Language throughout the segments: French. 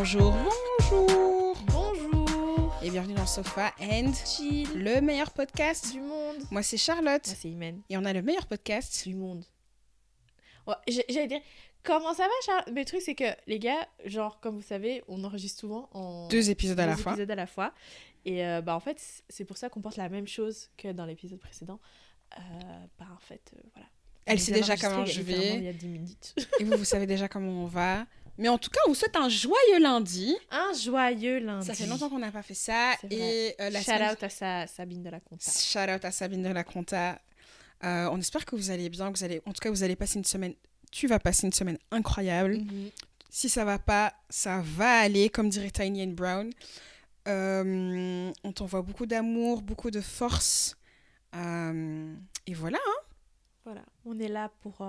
Bonjour, bonjour. Bonjour. Et bienvenue dans Sofa and Chill. le meilleur podcast Du monde. Moi c'est Charlotte. Moi c'est Imen. Et on a le meilleur podcast Du monde. Ouais, j'allais dire, comment ça va Charlotte? Mais le truc c'est que les gars, genre comme vous savez, on enregistre souvent en 2 épisodes à la fois. Et en fait, c'est pour ça qu'on porte la même chose que dans l'épisode précédent. En fait, voilà. Elle sait déjà comment je vais. Il y a 10 minutes. Et vous savez déjà comment on va. Mais en tout cas, on vous souhaite un joyeux lundi. Un joyeux lundi. Ça fait longtemps qu'on n'a pas fait ça. C'est Et Shout out à Sabine de la Conta. Shout out à Sabine de la Conta. On espère que vous allez bien. En tout cas, vous allez passer une semaine. Tu vas passer une semaine incroyable. Mm-hmm. Si ça va pas, ça va aller, comme dirait Tiny and Brown. On t'envoie beaucoup d'amour, beaucoup de force. Et voilà. Voilà, on est là pour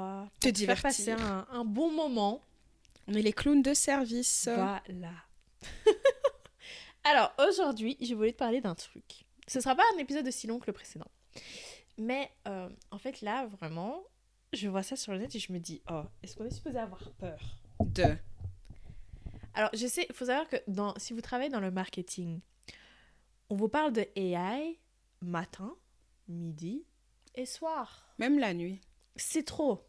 te faire divertir. passer un bon moment. On est les clowns de service. Voilà. Alors, aujourd'hui, je voulais te parler d'un truc. Ce sera pas un épisode aussi long que le précédent. Mais, en fait, là, vraiment, je vois ça sur le net et je me dis, oh, est-ce qu'on est supposé avoir peur de... Alors, je sais, il faut savoir que si vous travaillez dans le marketing, on vous parle de AI matin, midi et soir. Même la nuit. C'est trop.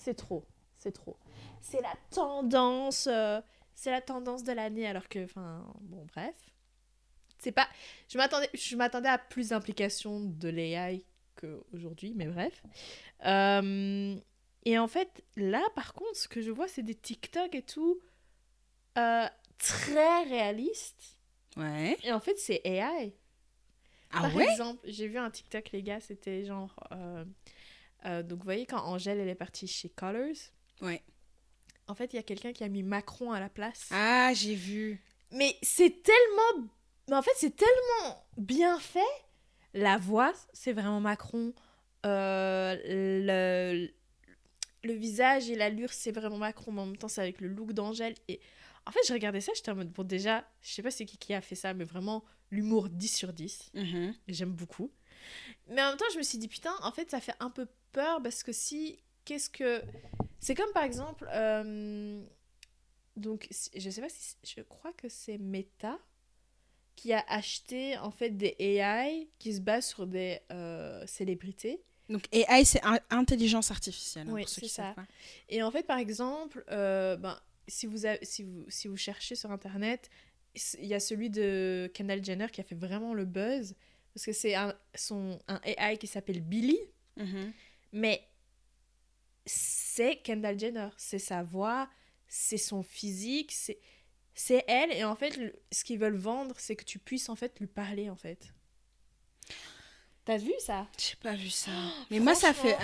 C'est la tendance, de l'année, alors que, bon, bref. C'est pas... Je m'attendais à plus d'implications de l'AI qu'aujourd'hui, mais bref. Et en fait, là, par contre, ce que je vois, c'est des TikTok et tout, très réalistes. Ouais. Et en fait, c'est AI. Par exemple, j'ai vu un TikTok, les gars, c'était genre... donc, vous voyez, quand Angèle, elle est partie chez Colors, ouais. En fait, il y a quelqu'un qui a mis Macron à la place. Ah, j'ai vu. Mais c'est tellement... en fait, c'est tellement bien fait. La voix, c'est vraiment Macron. Le visage et l'allure, c'est vraiment Macron. Mais en même temps, c'est avec le look d'Angèle. Et en fait, je regardais ça, j'étais en mode... Bon, déjà, je sais pas c'est qui a fait ça, mais vraiment, l'humour 10 sur 10. Mm-hmm. J'aime beaucoup. Mais en même temps, je me suis dit, putain, en fait, ça fait un peu peur parce que c'est comme par exemple, donc je sais pas si, je crois que c'est Meta qui a acheté en fait des AI qui se basent sur des célébrités. Donc AI, c'est intelligence artificielle. Oui, pour ceux c'est qui ça. savent pas. Et en fait, par exemple, si vous cherchez sur internet, il y a celui de Kendall Jenner qui a fait vraiment le buzz parce que c'est un AI qui s'appelle Billy. Mm-hmm. Mais c'est Kendall Jenner, c'est sa voix, c'est son physique, c'est elle. Et en fait, ce qu'ils veulent vendre, c'est que tu puisses en fait lui parler en fait. T'as vu ça? J'ai pas vu ça. Mais moi, ça fait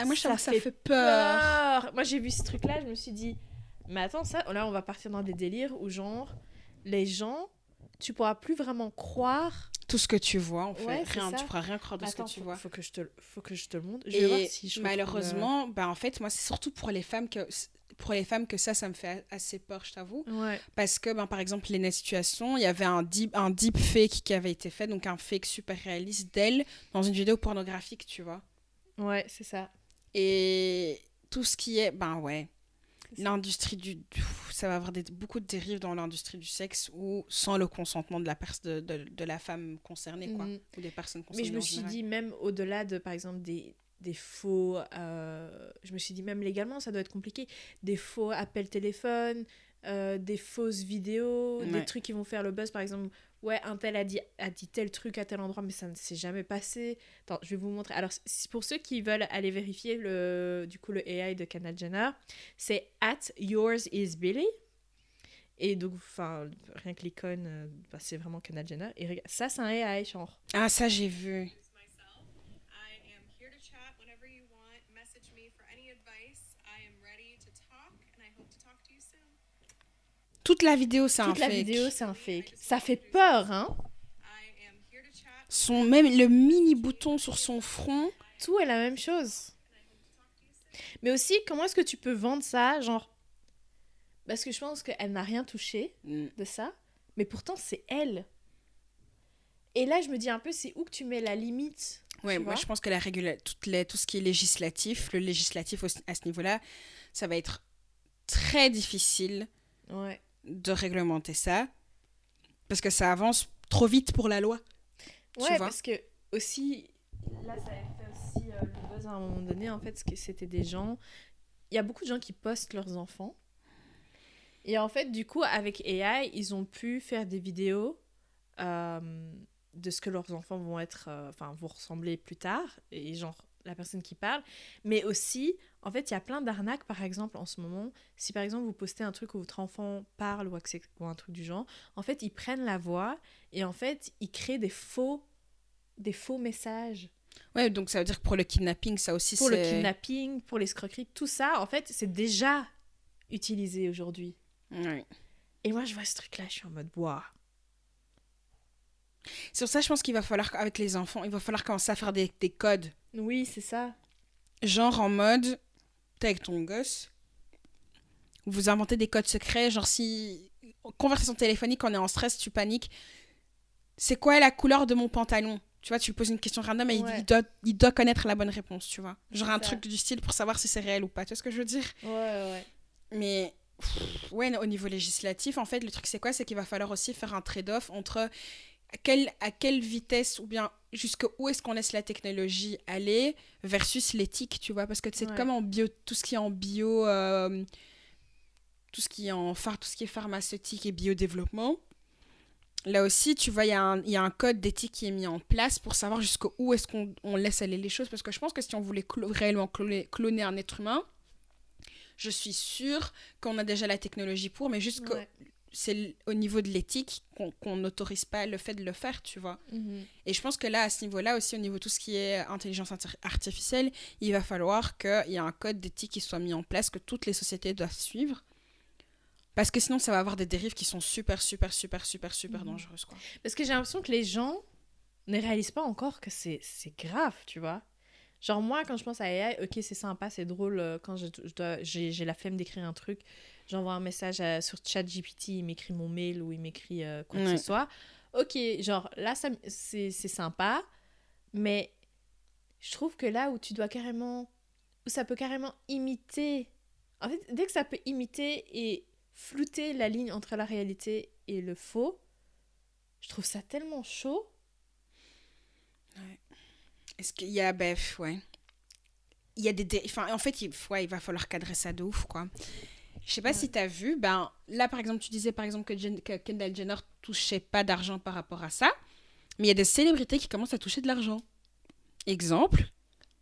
peur. Moi, j'ai vu ce truc-là, je me suis dit, mais attends, là, on va partir dans des délires où genre, les gens, tu pourras plus vraiment croire... Tout ce que tu vois, en fait. Ouais, Rien, tu pourras rien croire de ce que tu vois. Faut que je te le montre. Je Et vais voir si je malheureusement, en fait, moi, c'est surtout pour les femmes que ça me fait assez peur, je t'avoue. Ouais. Parce que, par exemple, Lena Situation, il y avait un deep fake qui avait été fait, donc un fake super réaliste d'elle dans une vidéo pornographique, tu vois. Ouais, c'est ça. Et tout ce qui est, l'industrie ça va avoir beaucoup de dérives dans l'industrie du sexe ou sans le consentement de la femme concernée, quoi, ou des personnes concernées. Mais je me suis dit, même au-delà de, par exemple, des faux... je me suis dit, même légalement, ça doit être compliqué. Des faux appels téléphone, des fausses vidéos, ouais. des trucs qui vont faire le buzz. Par exemple, ouais, un tel a dit tel truc à tel endroit, mais ça ne s'est jamais passé. Attends, je vais vous montrer. Alors, pour ceux qui veulent aller vérifier le AI de Kendall Jenner, c'est @yoursisbilly. Et donc, rien que l'icône, c'est vraiment Kendall Jenner. Et regarde, ça, c'est un AI, genre. Ah, ça, j'ai vu. Toute la vidéo, c'est un fake. Toute la vidéo, c'est un fake. Ça fait peur, hein? Même le mini bouton sur son front. Tout est la même chose. Mais aussi, comment est-ce que tu peux vendre ça, genre... Parce que je pense qu'elle n'a rien touché de ça, mais pourtant, c'est elle. Et là, je me dis un peu, c'est où que tu mets la limite? Ouais, moi, je pense que tout ce qui est législatif, le législatif à ce niveau-là, ça va être très difficile de réglementer ça parce que ça avance trop vite pour la loi. Ouais, parce que aussi, là, ça avait fait aussi le buzz à un moment donné, en fait, parce que c'était des gens... Il y a beaucoup de gens qui postent leurs enfants. Et en fait, du coup, avec AI, ils ont pu faire des vidéos de ce que leurs enfants vont être... vont ressembler plus tard. Et genre, la personne qui parle. Mais aussi, en fait, il y a plein d'arnaques, par exemple, en ce moment. Si, par exemple, vous postez un truc où votre enfant parle ou un truc du genre, en fait, ils prennent la voix et en fait, ils créent des faux messages. Ouais, donc ça veut dire que pour le kidnapping, ça aussi, pour le kidnapping, pour l'escroquerie, tout ça, en fait, c'est déjà utilisé aujourd'hui. Ouais. Et moi, je vois ce truc-là, je suis en mode, waouh. C'est pour ça, je pense qu'il va falloir, avec les enfants, il va falloir commencer à faire des codes. Oui, c'est ça. Genre en mode, t'es avec ton gosse, vous inventez des codes secrets, genre si, conversation téléphonique, on est en stress, tu paniques, c'est quoi la couleur de mon pantalon? Tu vois, tu lui poses une question random et il doit connaître la bonne réponse, tu vois. Genre un truc du style pour savoir si c'est réel ou pas, tu vois ce que je veux dire? Ouais. Mais, ouais, au niveau législatif, en fait, le truc c'est quoi? C'est qu'il va falloir aussi faire un trade-off entre à quelle vitesse ou bien jusqu'où est-ce qu'on laisse la technologie aller versus l'éthique, tu vois, parce que c'est comme en bio, tout ce qui est en bio, tout ce qui est pharmaceutique et biodéveloppement, là aussi, tu vois, il y a un code d'éthique qui est mis en place pour savoir jusqu'où est-ce qu'on laisse aller les choses, parce que je pense que si on voulait réellement cloner un être humain, je suis sûre qu'on a déjà la technologie pour, mais c'est au niveau de l'éthique qu'on n'autorise pas le fait de le faire, tu vois. Et je pense que là, à ce niveau-là aussi, au niveau de tout ce qui est intelligence artificielle, il va falloir qu'il y ait un code d'éthique qui soit mis en place, que toutes les sociétés doivent suivre. Parce que sinon, ça va avoir des dérives qui sont super dangereuses, quoi. Parce que j'ai l'impression que les gens ne réalisent pas encore que c'est grave, tu vois. Genre moi, quand je pense à AI, ok, c'est sympa, c'est drôle, quand j'ai la flemme d'écrire un truc, j'envoie un message sur ChatGPT, il m'écrit mon mail ou il m'écrit quoi que ce soit. Ok, genre là, c'est sympa, mais je trouve que là où tu dois carrément... où ça peut carrément imiter... En fait, dès que ça peut imiter et flouter la ligne entre la réalité et le faux, je trouve ça tellement chaud. Ouais. Est-ce qu'il y a... ouais. Il y a des... Enfin, en fait, il va falloir cadrer ça de ouf, quoi. Je sais pas si t'as vu, là, par exemple, tu disais, par exemple, que Kendall Jenner touchait pas d'argent par rapport à ça, mais il y a des célébrités qui commencent à toucher de l'argent. Exemple,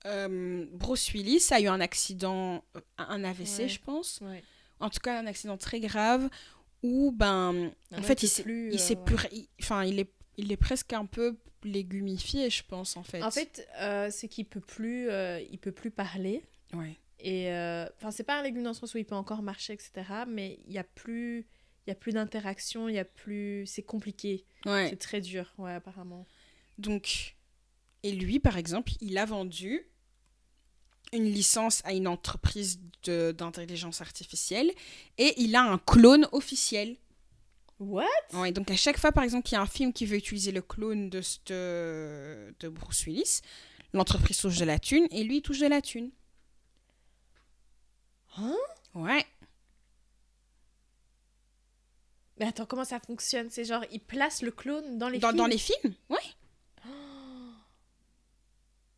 Bruce Willis a eu un accident, un AVC, je pense. Ouais. En tout cas, un accident très grave où, en fait, il est presque un peu légumifié, je pense, en fait. En fait, c'est qu'il peut plus parler. Ouais. Et c'est pas un légume dans le sens où il peut encore marcher, etc. Mais il y a plus d'interaction, c'est compliqué. Ouais. C'est très dur, ouais, apparemment. Donc, et lui, par exemple, il a vendu une licence à une entreprise d'intelligence artificielle et il a un clone officiel. What? Ouais, donc à chaque fois, par exemple, qu'il y a un film qui veut utiliser le clone de Bruce Willis, l'entreprise touche de la thune et lui, il touche de la thune. Hein? Ouais. Mais attends, comment ça fonctionne? C'est genre, il place le clone dans les films? Dans les films, ouais.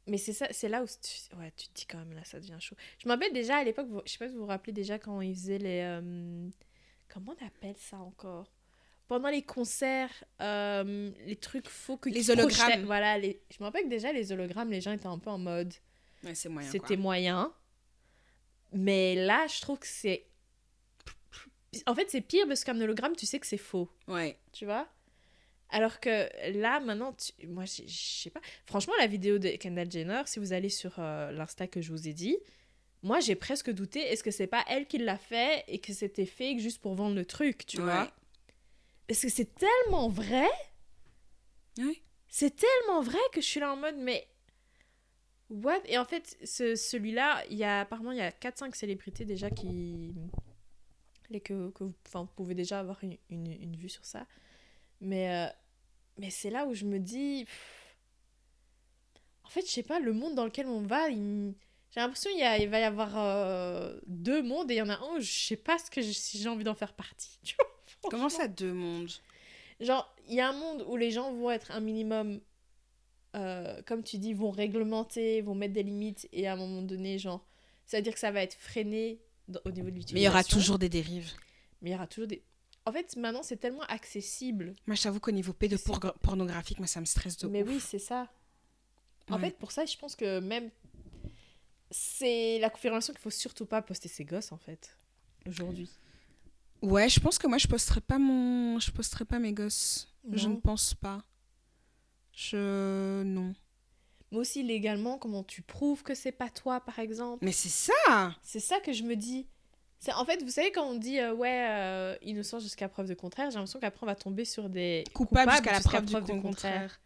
Mais c'est là où tu te dis quand même, là, ça devient chaud. Je me rappelle déjà à l'époque, je sais pas si vous vous rappelez déjà quand ils faisaient les... comment on appelle ça encore? Pendant les concerts, les trucs faux que les hologrammes. Voilà, je me rappelle que déjà, les hologrammes, les gens étaient un peu en mode... Ouais, c'est moyen, C'était moyen. Mais là, je trouve que c'est... En fait, c'est pire parce qu'un hologramme, tu sais que c'est faux. Ouais. Tu vois? Alors que là, maintenant, moi, je sais pas. Franchement, la vidéo de Kendall Jenner, si vous allez sur l'Insta que je vous ai dit, moi, j'ai presque douté, est-ce que c'est pas elle qui l'a fait et que c'était fake juste pour vendre le truc, tu vois? Parce que c'est tellement vrai. Ouais. C'est tellement vrai que je suis là en mode, mais... What? Et en fait, celui-là, apparemment, il y a 4-5 célébrités déjà que vous pouvez déjà avoir une vue sur ça. Mais c'est là où je me dis... En fait, je sais pas, le monde dans lequel on va, j'ai l'impression qu'il va y avoir 2 mondes et il y en a un où je sais pas si j'ai envie d'en faire partie. Tu vois? Comment ça, 2 mondes? Genre, il y a un monde où les gens vont être un minimum, comme tu dis, vont réglementer, vont mettre des limites, et à un moment donné, genre, ça veut dire que ça va être freiné au niveau de l'utilisation. Mais il y aura toujours des dérives. Mais il y aura toujours des... En fait, maintenant, c'est tellement accessible. Moi, je t'avoue qu'au niveau pornographique, moi, ça me stresse de Mais ouf. oui, c'est ça. En Ouais. fait, pour ça, je pense que même... C'est la confirmation qu'il faut surtout pas poster ses gosses, en fait, aujourd'hui. Ouais, je pense que moi, je posterai pas mes gosses. Je ne Non. pense pas. Non. Mais aussi, légalement, comment tu prouves que c'est pas toi, par exemple? Mais c'est ça! C'est ça que je me dis. C'est en fait, vous savez, quand on dit innocent jusqu'à preuve de contraire, j'ai l'impression qu'après on va tomber sur des Coupable jusqu'à la preuve du du contraire.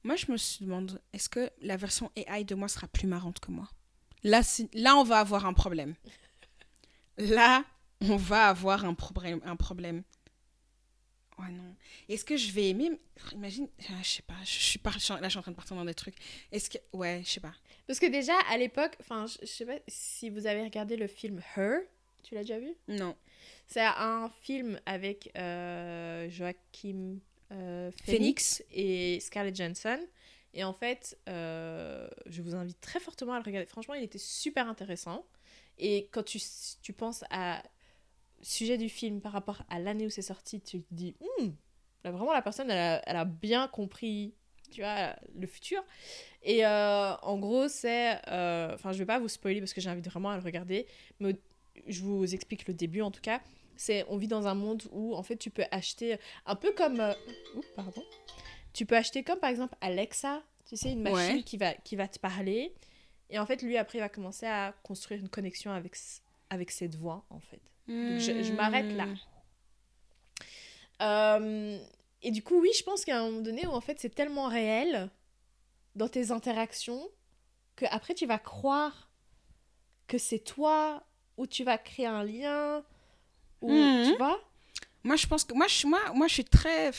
Moi, je me suis demandé, est-ce que la version AI de moi sera plus marrante que moi? Là, on va avoir un problème. Là, on va avoir un problème. Ouais, non. Est-ce que je vais aimer... Imagine, je sais pas, là, je suis en train de partir dans des trucs. Est-ce que... Ouais, je sais pas. Parce que déjà, à l'époque, enfin, je sais pas si vous avez regardé le film Her, tu l'as déjà vu? Non. C'est un film avec Joaquin Phoenix et Scarlett Johansson. Et en fait, je vous invite très fortement à le regarder. Franchement, il était super intéressant. Et quand tu penses à sujet du film par rapport à l'année où c'est sorti, tu te dis, là, vraiment, la personne, elle a bien compris, tu vois, le futur. Et en gros, c'est... Enfin, je vais pas vous spoiler parce que j'invite vraiment à le regarder, mais je vous explique le début, en tout cas. On vit dans un monde où, en fait, tu peux acheter un peu comme... pardon. Tu peux acheter comme, par exemple, Alexa, tu sais, une machine qui va te parler. Et en fait, lui, après, il va commencer à construire une connexion avec cette voix, en fait. Donc, je m'arrête là. Et du coup, oui, je pense qu'à un moment donné où, en fait, c'est tellement réel dans tes interactions qu'après, tu vas croire que c'est toi, ou tu vas créer un lien, ou tu vois. Moi, je pense que... Moi, je suis très...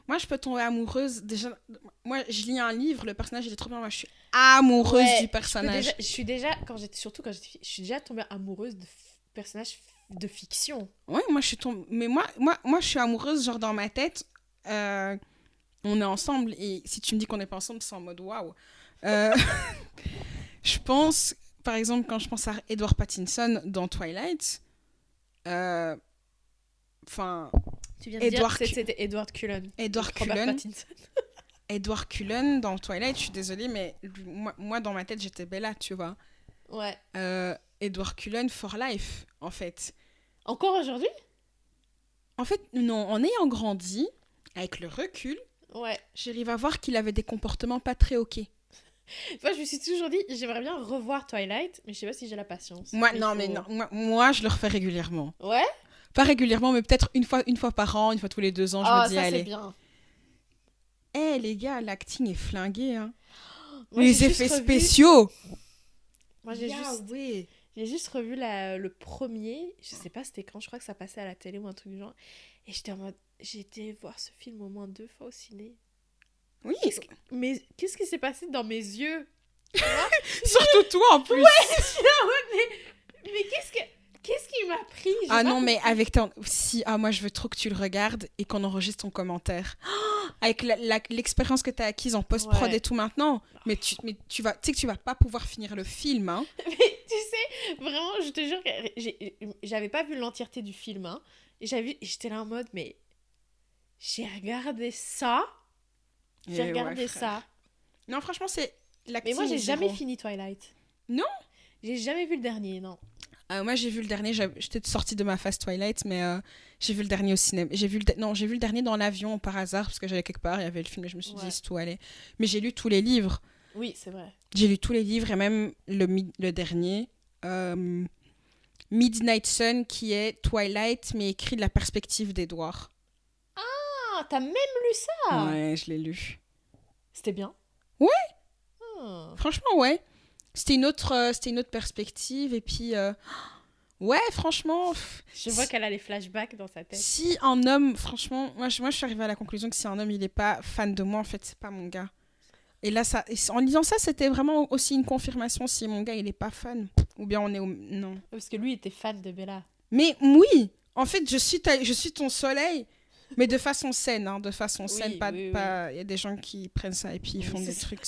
Moi, je peux tomber amoureuse. Déjà, moi, je lis un livre, le personnage, il est trop bien. Moi, je suis amoureuse du personnage. Je suis déjà je suis déjà tombée amoureuse de personnages de fiction. Ouais, moi, je suis tombée... Mais moi, je suis amoureuse, genre, dans ma tête, on est ensemble. Et si tu me dis qu'on n'est pas ensemble, c'est en mode waouh. Je pense, par exemple, quand je pense à Edward Pattinson dans Twilight, enfin... Tu viens de dire que c'était Edward Cullen. Edward Cullen. Edward Cullen dans Twilight, je suis désolée, mais moi dans ma tête, j'étais Bella, tu vois. Ouais. Edward Cullen for life, en fait. Encore aujourd'hui? En fait, non, en ayant grandi, avec le recul, ouais, j'arrive à voir qu'il avait des comportements pas très ok. Moi, je me suis toujours dit, j'aimerais bien revoir Twilight, mais je sais pas si j'ai la patience. Moi, moi, je le refais régulièrement. Ouais? Pas régulièrement, mais peut-être une fois par an, une fois tous les 2 ans, je me dis, ça, allez. c'est bien. Eh, les gars, l'acting est flingué, hein. Moi, les effets spéciaux. Moi, j'ai juste revu le premier, je sais pas c'était quand, je crois que ça passait à la télé ou un truc du genre, et j'étais en mode, j'ai été voir ce film au moins 2 fois au ciné. Oui. Mais qu'est-ce qui s'est passé dans mes yeux? Surtout toi, en plus. Ouais, mais qu'est-ce qui m'a pris? Ah non, mais avec moi, je veux trop que tu le regardes et qu'on enregistre ton commentaire. Avec l'expérience que tu as acquise en post-prod et tout maintenant. Mais tu sais que tu vas pas pouvoir finir le film, hein. Mais tu sais, vraiment, je te jure que j'avais pas vu l'entièreté du film, hein. Et j'étais là en mode, mais j'ai regardé ça. Ça. Non, franchement, c'est mais moi, j'ai jamais fini Twilight. Non? J'ai jamais vu le dernier, non. Moi, j'ai vu le dernier. J'étais sortie de ma phase Twilight, mais j'ai vu le dernier au cinéma. J'ai vu le dernier dans l'avion par hasard, parce que j'allais quelque part, il y avait le film, et je me suis dit, c'est tout, allez. Mais j'ai lu tous les livres. Oui, c'est vrai. J'ai lu tous les livres, et même le dernier, Midnight Sun, qui est Twilight, mais écrit de la perspective d'Edward. Ah, t'as même lu ça? Ouais, je l'ai lu. C'était bien? Ouais. Franchement, ouais. C'était une autre perspective, et puis... ouais, franchement... Je vois qu'elle a les flashbacks dans sa tête. Si un homme, franchement... Moi, je suis arrivée à la conclusion que si un homme, il n'est pas fan de moi, en fait, c'est pas mon gars. Et là, en lisant ça, c'était vraiment aussi une confirmation si mon gars, il n'est pas fan. Ou bien on est... Non. Parce que lui, il était fan de Bella. Mais oui, En fait, je suis ton soleil, mais de façon saine, hein, de façon saine. Pas, oui. pas... Il y a des gens qui prennent ça et puis ils font des trucs,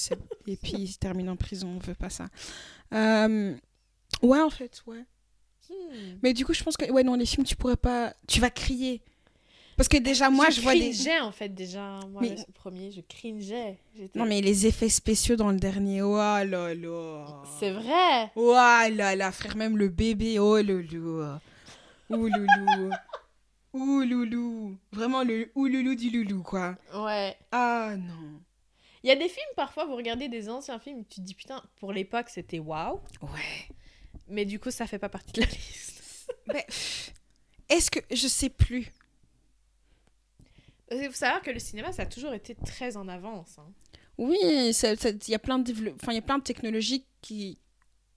et puis ils terminent en prison. On veut pas ça. Ouais, en fait, ouais. Mais du coup, je pense que ouais, dans les films, tu pourrais pas... Tu vas crier. Parce que déjà, moi, je vois des... Je cringeais, en fait, déjà. Moi, le premier, je cringeais. Non, mais les effets spéciaux dans le dernier, oh là là. C'est vrai. Oh là là, frère, même le bébé, oh loulou. Ouh loulou. Ouh loulou. Vraiment le ouh loulou du loulou, quoi. Ouais. Ah non. Il y a des films, parfois, vous regardez des anciens films, et tu te dis, putain, pour l'époque, c'était waouh. Ouais. Mais du coup, ça fait pas partie de la liste. Mais, est-ce que... Je sais plus. Il faut savoir que le cinéma, ça a toujours été très en avance. Hein. Oui, il y a plein de technologies qui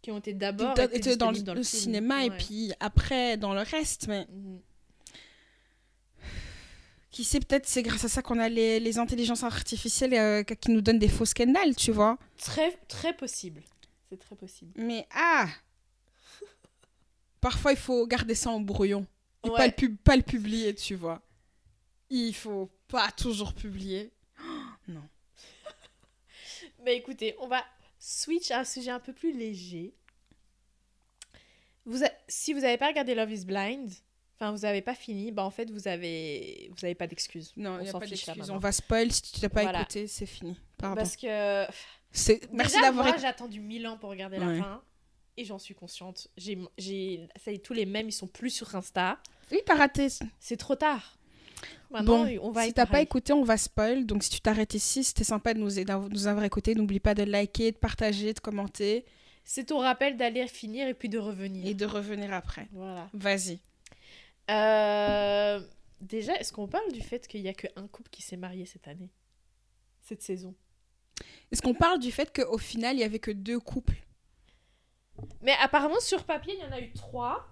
ont été d'abord été dans le cinéma et puis après dans le reste. Mais qui sait, peut-être c'est grâce à ça qu'on a les intelligences artificielles qui nous donnent des faux scandales, tu vois. Très, très possible. C'est très possible. Mais parfois il faut garder ça en brouillon. Et pas le publier, tu vois. Il faut pas toujours publier. Oh, non. Mais écoutez, on va switch à un sujet un peu plus léger. Si vous n'avez pas regardé Love is Blind, enfin vous n'avez pas fini, bah en fait vous avez pas d'excuses. Non, il n'y a pas d'excuses. On va spoil, si tu t'as pas écouté, c'est fini. Pardon. Parce que... Merci d'avoir... Moi j'ai attendu 1000 ans pour regarder la fin, et j'en suis consciente. Ça y est, tous les mèmes, ils sont plus sur Insta. Oui, t'as raté. C'est trop tard. Maintenant, on va si t'as pas écouté, on va spoil. Donc, si tu t'arrêtes ici, c'était sympa de nous avoir écouté. N'oublie pas de liker, de partager, de commenter. C'est ton rappel d'aller finir et puis de revenir. Et de revenir après. Voilà. Vas-y. Déjà, est-ce qu'on parle du fait qu'il y a qu'un couple qui s'est marié cette saison? Est-ce qu'on parle du fait qu'au final, il y avait que 2 couples? Mais apparemment, sur papier, il y en a eu 3.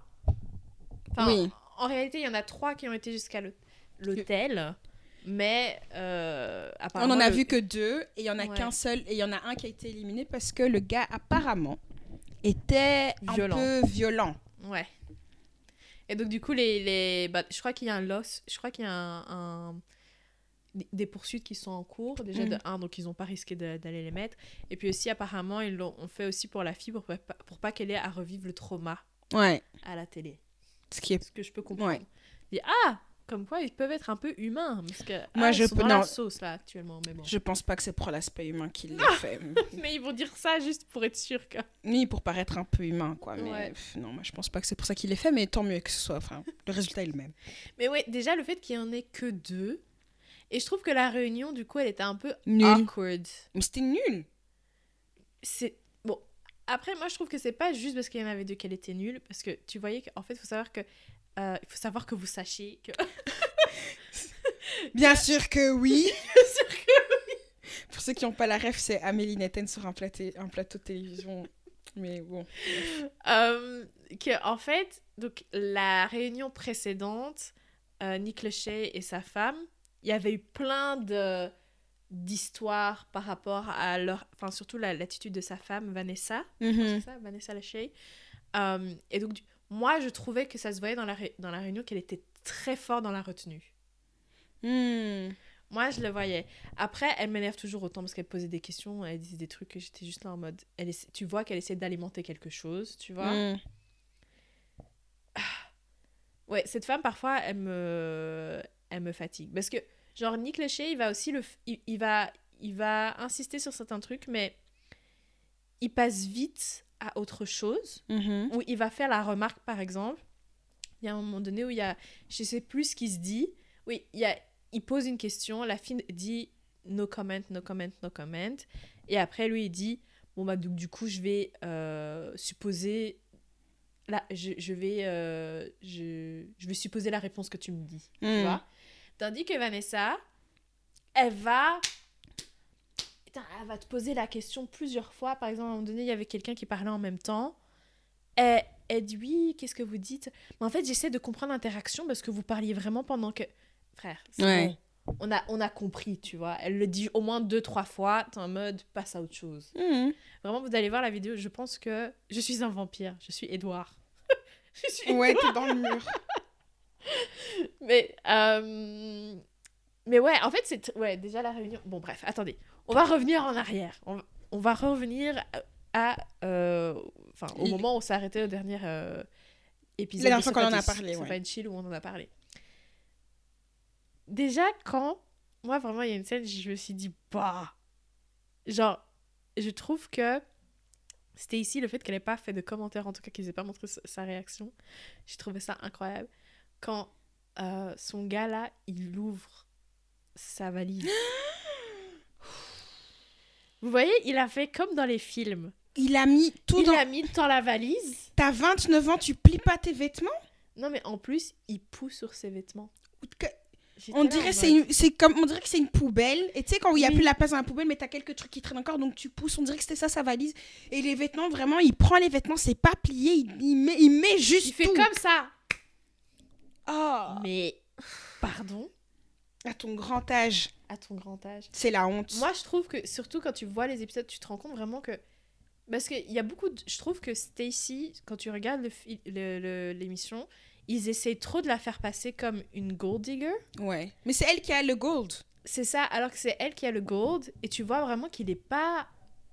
Enfin, oui. En réalité, il y en a 3 qui ont été jusqu'à l'hôtel, mais apparemment... On en a vu que 2, et il y en a qu'un seul, et il y en a un qui a été éliminé parce que le gars, apparemment, était un peu violent. Ouais. Et donc, du coup, je crois qu'il y a des poursuites qui sont en cours, déjà de 1, donc ils n'ont pas risqué d'aller les mettre. Et puis aussi, apparemment, ils l'ont fait aussi pour la fille, pour pas qu'elle ait à revivre le trauma à la télé. Ce que je peux comprendre. Ouais. Et, comme quoi ils peuvent être un peu humains, parce que moi ils sont dans la sauce là actuellement, mais bon. Je pense pas que c'est pour l'aspect humain qu'ils l'ont fait. Mais ils vont dire ça juste pour être sûr que... Oui, pour paraître un peu humain, quoi. Mais non, moi je pense pas que c'est pour ça qu'il l'ait fait, mais tant mieux que ce soit. Enfin, le résultat est le même. Mais ouais, déjà le fait qu'il y en ait que 2, et je trouve que la réunion du coup elle était un peu awkward. Mais c'était nul. C'est bon. Après, moi je trouve que c'est pas juste parce qu'il y en avait 2 qu'elle était nulle, parce que tu voyais qu'en fait il faut savoir que vous sachiez que... Bien sûr que oui. Bien sûr que oui. Pour ceux qui n'ont pas la ref, c'est Amélie Netten sur un plateau de télévision. Mais bon. En fait, donc, la réunion précédente, Nick Lachey et sa femme, il y avait eu plein d'histoires par rapport à leur... Enfin, surtout l'attitude de sa femme, Vanessa. C'est ça, Vanessa Lachey. Et donc... Moi, je trouvais que ça se voyait dans la réunion qu'elle était très forte dans la retenue. Moi, je le voyais. Après, elle m'énerve toujours autant parce qu'elle posait des questions, elle disait des trucs que j'étais juste là en mode... Tu vois qu'elle essaie d'alimenter quelque chose, tu vois. Ouais, cette femme, parfois, elle me fatigue. Parce que, genre, Nick Lachey, il va aussi il va insister sur certains trucs, mais il passe vite à autre chose, où il va faire la remarque, par exemple, il y a un moment donné où il y a, je sais plus ce qui se dit, oui, il pose une question, la fille dit no comment, no comment, no comment, et après lui il dit, bon bah du coup je vais supposer, là, je vais supposer la réponse que tu me dis, tu vois, tandis que Vanessa, elle va te poser la question plusieurs fois. Par exemple, à un moment donné, il y avait quelqu'un qui parlait en même temps. Elle dit, oui, qu'est-ce que vous dites? Mais en fait, j'essaie de comprendre l'interaction parce que vous parliez vraiment pendant que... Frère, c'est bon. On a compris, tu vois. Elle le dit au moins 2-3 fois. T'es en mode, passe à autre chose. Vraiment, vous allez voir la vidéo. Je pense que je suis un vampire. Je suis Édouard. Ouais, t'es dans le mur. Mais ouais, en fait, c'est... Ouais, déjà la réunion... Bon, bref, attendez. On va revenir en arrière. On va revenir au moment où on s'est arrêté au dernier épisode. La dernière fois qu'on en a parlé, C'est ouais. pas une chill où on en a parlé. Déjà, quand... Moi, vraiment, il y a une scène, je me suis dit, bah... Genre, je trouve que Stacy, le fait qu'elle ait pas fait de commentaire, en tout cas qu'ils aient pas montré sa réaction, j'ai trouvé ça incroyable. Quand son gars, là, il ouvre sa valise. Vous voyez, il a fait comme dans les films. Il a mis tout Il a mis dans la valise. T'as 29 ans, tu plies pas tes vêtements? Non, mais en plus, il pousse sur ses vêtements. On dirait on dirait que c'est une poubelle. Et tu sais, quand il n'y a plus la place dans la poubelle, mais t'as quelques trucs qui traînent encore, donc tu pousses. On dirait que c'était ça, sa valise. Et les vêtements, vraiment, il prend les vêtements, c'est pas plié, il met juste Il fait tout. comme ça. Oh. Mais, pardon? À ton grand âge. À ton grand âge. C'est la honte. Moi, je trouve que, surtout quand tu vois les épisodes, tu te rends compte vraiment que... Parce qu'il y a beaucoup de... Je trouve que Stacy, quand tu regardes l'émission, ils essaient trop de la faire passer comme une gold digger. Ouais. Mais c'est elle qui a le gold. C'est ça, alors que c'est elle qui a le gold. Et tu vois vraiment qu'il n'est pas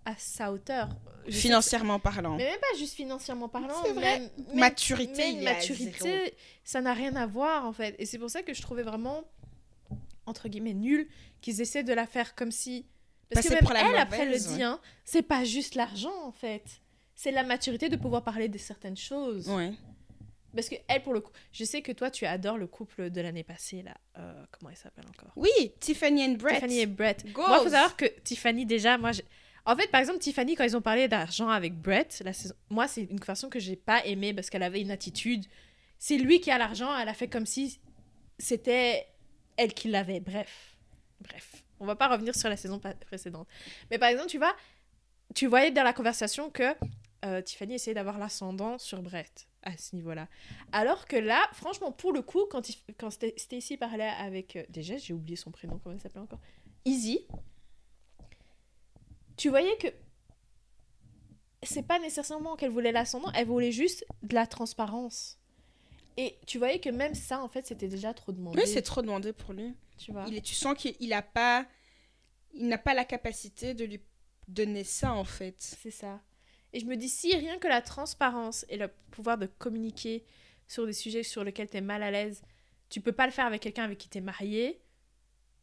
à sa hauteur. Financièrement parlant. Mais même pas juste financièrement parlant. C'est vrai. Même, maturité, même maturité, ça n'a rien à voir, en fait. Et c'est pour ça que je trouvais vraiment, entre guillemets, nul qu'ils essaient de la faire comme si... Parce que même elle, après, elle le dit, hein, c'est pas juste l'argent, en fait. C'est la maturité de pouvoir parler de certaines choses. Ouais. Parce que elle, pour le coup... Je sais que toi, tu adores le couple de l'année passée, là. Comment il s'appelle encore? Oui, Tiffany and Brett. Tiffany et Brett. Goals. Moi, il faut savoir que Tiffany, déjà, en fait, par exemple, Tiffany, quand ils ont parlé d'argent avec Brett, moi, c'est une conversation que j'ai pas aimée parce qu'elle avait une attitude. C'est lui qui a l'argent, elle a fait comme si c'était elle qui l'avait. Bref. On va pas revenir sur la saison précédente. Mais par exemple, tu voyais dans la conversation que Tiffany essayait d'avoir l'ascendant sur Brett à ce niveau-là. Alors que là, franchement, pour le coup, quand Stacy parlait avec... déjà, j'ai oublié son prénom, comment il s'appelait encore? Izzy. Tu voyais que c'est pas nécessairement qu'elle voulait l'ascendant, elle voulait juste de la transparence. Et tu voyais que même ça, en fait, c'était déjà trop demandé. Oui, c'est trop demandé pour lui. Tu vois. Tu sens qu'il n'a pas la capacité de lui donner ça, en fait. C'est ça. Et je me dis, si rien que la transparence et le pouvoir de communiquer sur des sujets sur lesquels tu es mal à l'aise, tu peux pas le faire avec quelqu'un avec qui tu es marié,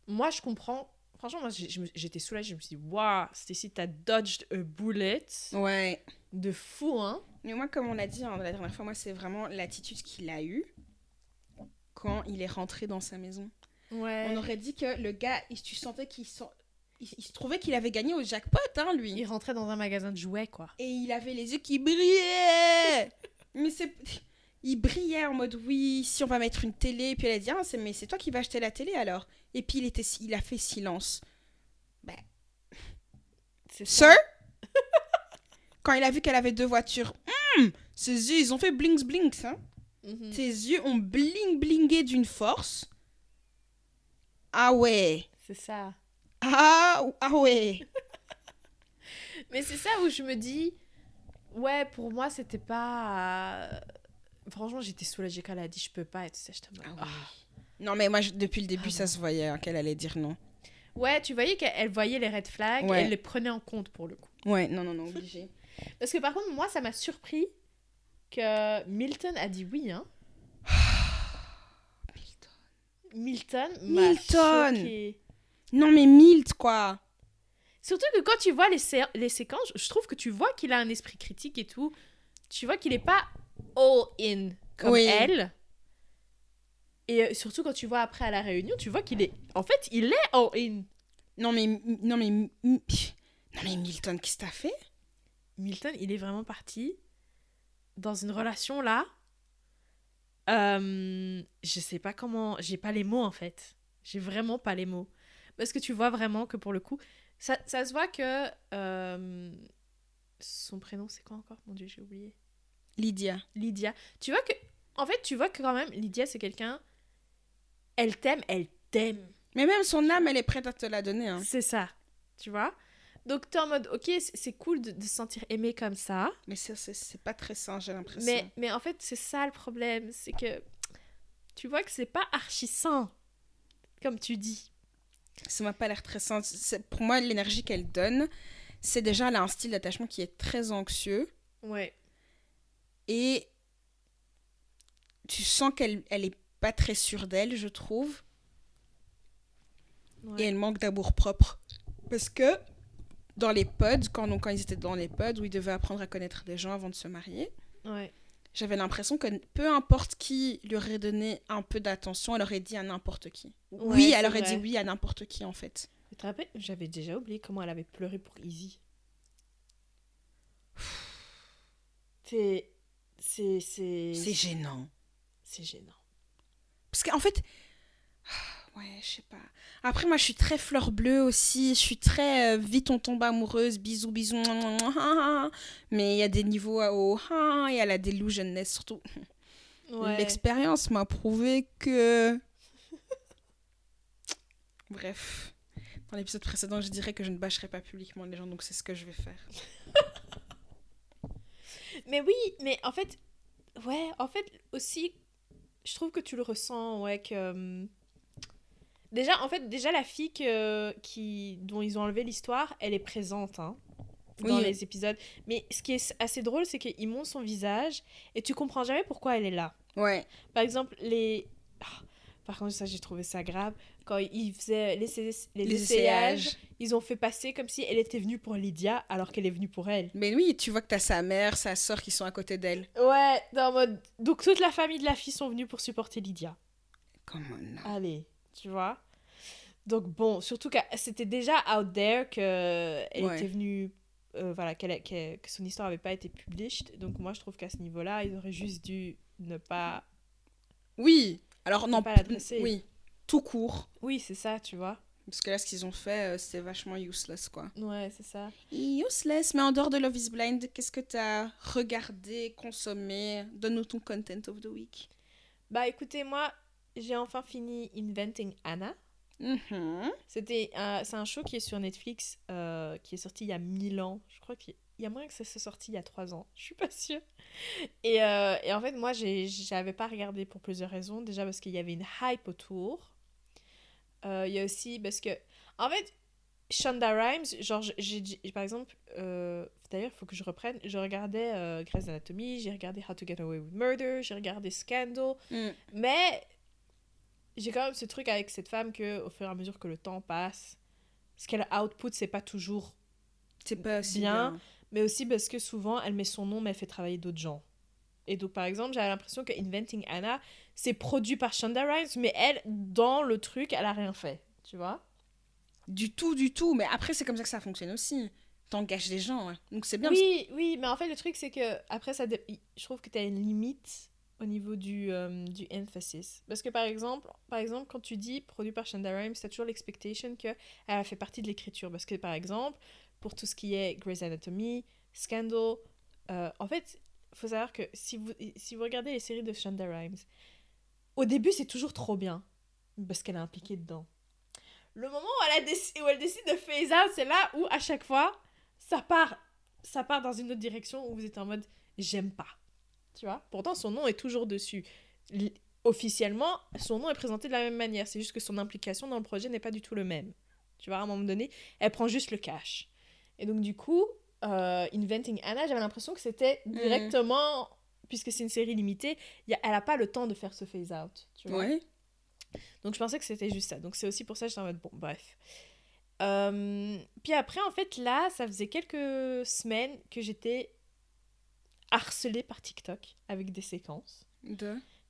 moi, je comprends. Franchement, moi, j'étais soulagée. Je me suis dit, waouh, Stacy, t'as dodged a bullet. Ouais. De fou, hein. Mais moi, comme on l'a dit la dernière fois, moi, c'est vraiment l'attitude qu'il a eue quand il est rentré dans sa maison. Ouais. On aurait dit que le gars, tu sentais qu'il se trouvait qu'il avait gagné au jackpot, hein, lui. Il rentrait dans un magasin de jouets, quoi. Et il avait les yeux qui brillaient. Mais il brillait en mode, oui, si on va mettre une télé. Et puis elle a dit, ah, mais c'est toi qui vas acheter la télé, alors. Et puis il a fait silence. Ben, Sir? Quand il a vu qu'elle avait 2 voitures, ses yeux, ils ont fait blinks blinks, hein. Mm-hmm. Ses yeux ont blingé d'une force. Ah ouais. C'est ça. Ah ouais. Mais c'est ça où je me dis, ouais, pour moi, c'était pas... Franchement, j'étais soulagée quand elle a dit, je peux pas être ça. Non, mais moi, depuis le début, ça se voyait hein, qu'elle allait dire non. Ouais, tu voyais qu'elle voyait les red flags, ouais. Elle les prenait en compte pour le coup. Ouais, non, obligé. Parce que par contre, moi, ça m'a surpris que Milton a dit oui, hein. Milton m'a choquée. Non, mais Milt, quoi. Surtout que quand tu vois les séquences, je trouve que tu vois qu'il a un esprit critique et tout. Tu vois qu'il est pas all in comme elle. Et surtout quand tu vois après à la réunion, tu vois qu'il est... En fait, il est all in. Non, mais Milton, qu'est-ce que t'as fait? Milton, il est vraiment parti dans une relation là. Je sais pas comment... J'ai pas les mots, en fait. J'ai vraiment pas les mots. Parce que tu vois vraiment que pour le coup... Ça se voit que... Son prénom, c'est quoi encore? Mon Dieu, j'ai oublié. Lydia. Tu vois que... En fait, tu vois que quand même, Lydia, c'est quelqu'un... Elle t'aime. Mais même son âme, elle est prête à te la donner. Hein. C'est ça. Tu vois? Donc, t'es en mode, ok, c'est cool de se sentir aimé comme ça. Mais c'est pas très sain, j'ai l'impression. Mais en fait, c'est ça le problème. C'est que... tu vois que c'est pas archi sain, comme tu dis. Ça m'a pas l'air très sain. Pour moi, l'énergie qu'elle donne, c'est déjà, elle a un style d'attachement qui est très anxieux. Ouais. Et tu sens qu'elle est pas très sûre d'elle, je trouve. Ouais. Et elle manque d'amour-propre. Parce que dans les pods, quand ils étaient dans les pods où ils devaient apprendre à connaître des gens avant de se marier, Ouais. j'avais l'impression que peu importe qui lui aurait donné un peu d'attention, elle aurait dit à n'importe qui. Ouais, Oui, c'est elle aurait vrai. dit oui à n'importe qui, en fait. Tu te rappelles, j'avais déjà oublié comment elle avait pleuré pour Izzy. C'est C'est gênant. C'est gênant. Parce qu'en fait, ouais, je sais pas. Après, moi, je suis très fleur bleue aussi. Je suis très vite on tombe amoureuse, bisous, bisous. Mais il y a des niveaux à haut. Et elle a des loups jeunesse, surtout. Ouais. L'expérience m'a prouvé que... Bref. Dans l'épisode précédent, je dirais que je ne bâcherai pas publiquement les gens, donc c'est ce que je vais faire. Mais oui, mais en fait, ouais, en fait aussi, je trouve que tu le ressens, ouais, que déjà la fille dont ils ont enlevé l'histoire, elle est présente, hein, dans Oui. les épisodes. Mais ce qui est assez drôle, c'est qu'ils montrent son visage et tu comprends jamais pourquoi elle est là. Ouais. Par exemple, par contre, ça, j'ai trouvé ça grave. Quand ils faisaient les essayages, ils ont fait passer comme si elle était venue pour Lydia alors qu'elle est venue pour elle. Mais oui, tu vois que t'as sa mère, sa soeur qui sont à côté d'elle. Ouais, en mode... Donc toute la famille de la fille sont venus pour supporter Lydia. Come on. Allez, tu vois. Donc bon, surtout que c'était déjà out there qu'elle était venue... voilà, que son histoire n'avait pas été published. Donc moi, je trouve qu'à ce niveau-là, ils auraient juste dû ne pas... Oui. Alors non, pas l'adresser. Oui. Tout court. Oui, c'est ça, tu vois. Parce que là, ce qu'ils ont fait, c'était vachement useless, quoi. Ouais, c'est ça. Useless, mais en dehors de Love is Blind, qu'est-ce que t'as regardé, consommé? Donne-nous ton content of the week. Bah écoutez, moi, j'ai enfin fini Inventing Anna. C'est un show qui est sur Netflix, qui est sorti il y a 1000 ans. Je crois qu'il y a moyen que ça soit sorti il y a 3 ans. Je suis pas sûre. Et en fait, moi, j'avais pas regardé pour plusieurs raisons. Déjà parce qu'il y avait une hype autour. Il y a aussi parce que... En fait, Shonda Rhimes, genre, par exemple... D'ailleurs, il faut que je reprenne. Je regardais Grey's Anatomy, j'ai regardé How to Get Away with Murder, j'ai regardé Scandal. Mais... j'ai quand même ce truc avec cette femme que au fur et à mesure que le temps passe, ce qu'elle output, c'est pas toujours bien, mais aussi parce que souvent elle met son nom mais elle fait travailler d'autres gens. Et donc par exemple, j'avais l'impression que Inventing Anna, c'est produit par Shonda Rhimes, mais elle, dans le truc, elle a rien fait, tu vois. Du tout, mais après c'est comme ça que ça fonctionne aussi. T'engages des gens, hein. Donc c'est bien. Oui, mais en fait le truc c'est que après je trouve que t'as une limite au niveau du emphasis. Parce que par exemple, quand tu dis produit par Shonda Rhimes, t'as toujours l'expectation qu'elle a fait partie de l'écriture. Parce que par exemple, pour tout ce qui est Grey's Anatomy, Scandal, en fait, il faut savoir que si vous regardez les séries de Shonda Rhimes, au début c'est toujours trop bien, parce qu'elle est impliquée dedans. Le moment où elle décide de phase out, c'est là où à chaque fois, ça part dans une autre direction où vous êtes en mode j'aime pas. Tu vois. Pourtant, son nom est toujours dessus. Officiellement, son nom est présenté de la même manière. C'est juste que son implication dans le projet n'est pas du tout le même. Tu vois, à un moment donné, elle prend juste le cash. Et donc, du coup, Inventing Anna, j'avais l'impression que c'était directement... Puisque c'est une série limitée, elle n'a pas le temps de faire ce phase-out. Tu vois. Ouais. Donc, je pensais que c'était juste ça. Donc, c'est aussi pour ça que j'étais en mode, bon, bref. Puis après, en fait, là, ça faisait quelques semaines que j'étais harcelée par TikTok avec des séquences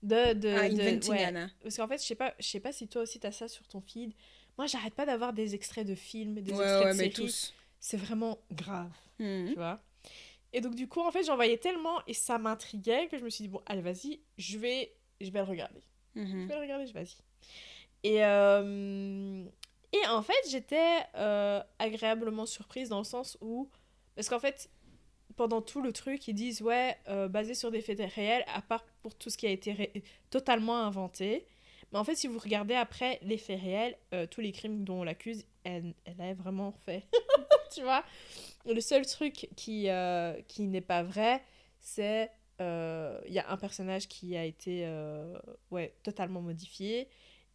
Inventing Anna. parce qu'en fait je sais pas si toi aussi t'as ça sur ton feed. Moi j'arrête pas d'avoir des extraits de films, des extraits de séries. Tous. C'est vraiment grave, tu vois. Et donc du coup en fait j'en voyais tellement et ça m'intriguait que je me suis dit bon allez vas-y je vais le regarder. Vas-y. Et en fait j'étais agréablement surprise dans le sens où parce qu'en fait pendant tout le truc, ils disent, basé sur des faits réels, à part pour tout ce qui a été totalement inventé. Mais en fait, si vous regardez après les faits réels, tous les crimes dont on l'accuse, elle a vraiment fait. Tu vois. Le seul truc qui n'est pas vrai, c'est il y a un personnage qui a été totalement modifié.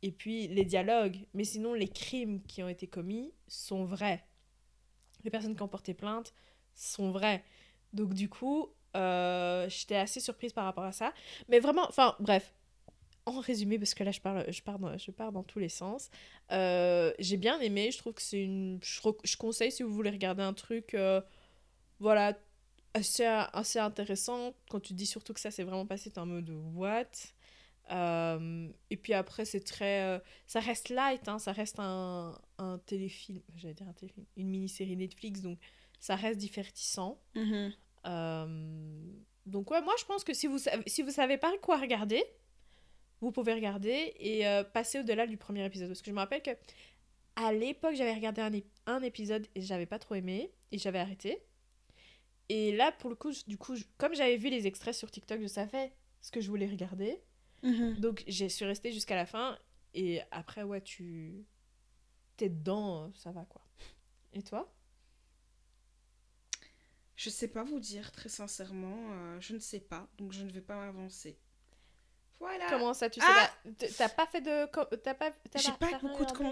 Et puis les dialogues, mais sinon les crimes qui ont été commis sont vrais. Les personnes qui ont porté plainte sont vraies. Donc du coup, j'étais assez surprise par rapport à ça. Mais vraiment, enfin bref, en résumé, parce que là je pars dans tous les sens. J'ai bien aimé, je trouve que c'est une... Je conseille si vous voulez regarder un truc voilà, assez intéressant. Quand tu dis surtout que ça s'est vraiment passé, t'es en mode what? Et puis après c'est très ça reste light, hein, ça reste un téléfilm, j'allais dire un téléfilm, une mini-série Netflix, donc ça reste divertissant. Donc ouais, moi je pense que si vous savez pas quoi regarder, vous pouvez regarder et passer au-delà du premier épisode, parce que je me rappelle que à l'époque j'avais regardé un épisode et j'avais pas trop aimé et j'avais arrêté. Et là pour le coup comme j'avais vu les extraits sur TikTok, je savais ce que je voulais regarder. Donc, je suis restée jusqu'à la fin. Et après, ouais, t'es dedans, ça va, quoi. Et toi? Je sais pas vous dire, très sincèrement. Je ne sais pas. Donc, je ne vais pas m'avancer. Voilà. Comment ça, tu sais pas? T'as pas fait de...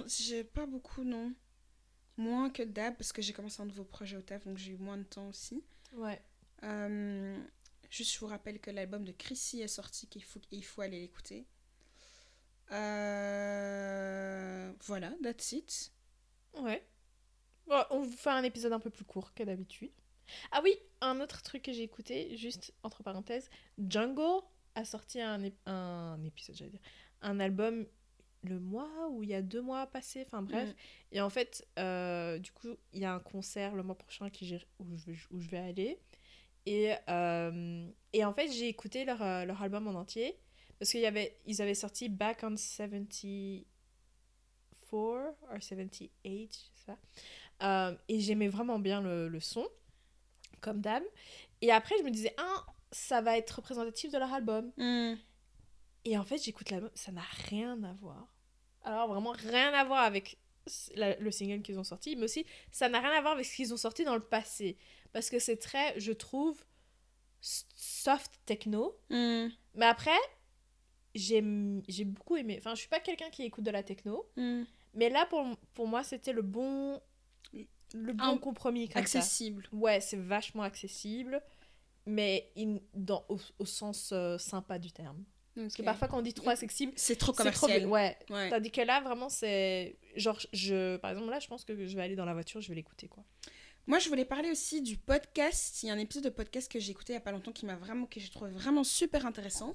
J'ai pas beaucoup, non. Moins que d'hab, parce que j'ai commencé un nouveau projet au taf, donc j'ai eu moins de temps aussi. Ouais. Juste, je vous rappelle que l'album de Chrissy est sorti, qu'il faut aller l'écouter. Voilà, that's it. Ouais. Bon, on vous fait un épisode un peu plus court que d'habitude. Ah oui, un autre truc que j'ai écouté, juste entre parenthèses, Jungle a sorti un épisode, j'allais dire, un album le mois ou il y a 2 mois passé, enfin bref. Et en fait, du coup, il y a un concert le mois prochain où je vais aller. Et en fait, j'ai écouté leur album en entier parce ils avaient sorti Back on 74 ou 78, je sais pas. Et j'aimais vraiment bien le son, comme d'hab. Et après, je me disais, ça va être représentatif de leur album. Et en fait, j'écoute l'album, ça n'a rien à voir. Alors, vraiment rien à voir avec le single qu'ils ont sorti, mais aussi, ça n'a rien à voir avec ce qu'ils ont sorti dans le passé. Parce que c'est très, je trouve, soft techno. Mais après, j'ai beaucoup aimé. Enfin, je suis pas quelqu'un qui écoute de la techno. Mais là, pour moi, c'était le bon compromis. Accessible. Ça. Ouais, c'est vachement accessible. Mais au sens sympa du terme. Okay. Parce que parfois, quand on dit trop accessible, c'est trop commercial. Ouais. Tandis que là, vraiment, c'est... Genre, par exemple, là, je pense que je vais aller dans la voiture, je vais l'écouter, quoi. Moi, je voulais parler aussi du podcast. Il y a un épisode de podcast que j'ai écouté il n'y a pas longtemps que j'ai trouvé vraiment super intéressant.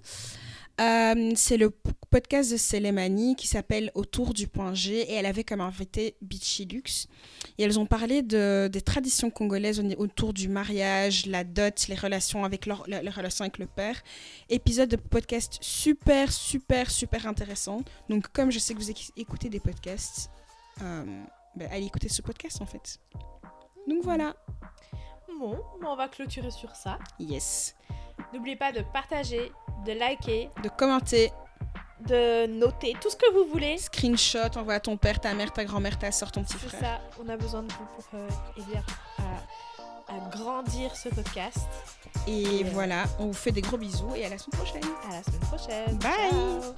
C'est le podcast de Célémanie qui s'appelle Autour du point G et elle avait comme invité Bitchy Lux. Et elles ont parlé des traditions congolaises autour du mariage, la dot, les relations avec les relations avec le père. Épisode de podcast super, super, super intéressant. Donc, comme je sais que vous écoutez des podcasts, allez écouter ce podcast en fait. Donc voilà. Bon, on va clôturer sur ça. Yes. N'oubliez pas de partager, de liker, de commenter, de noter tout ce que vous voulez. Screenshot, envoie à ton père, ta mère, ta grand-mère, ta soeur, ton petit frère. C'est ça, on a besoin de vous pour aider à grandir ce podcast. Et voilà, on vous fait des gros bisous et à la semaine prochaine. À la semaine prochaine. Bye. Ciao.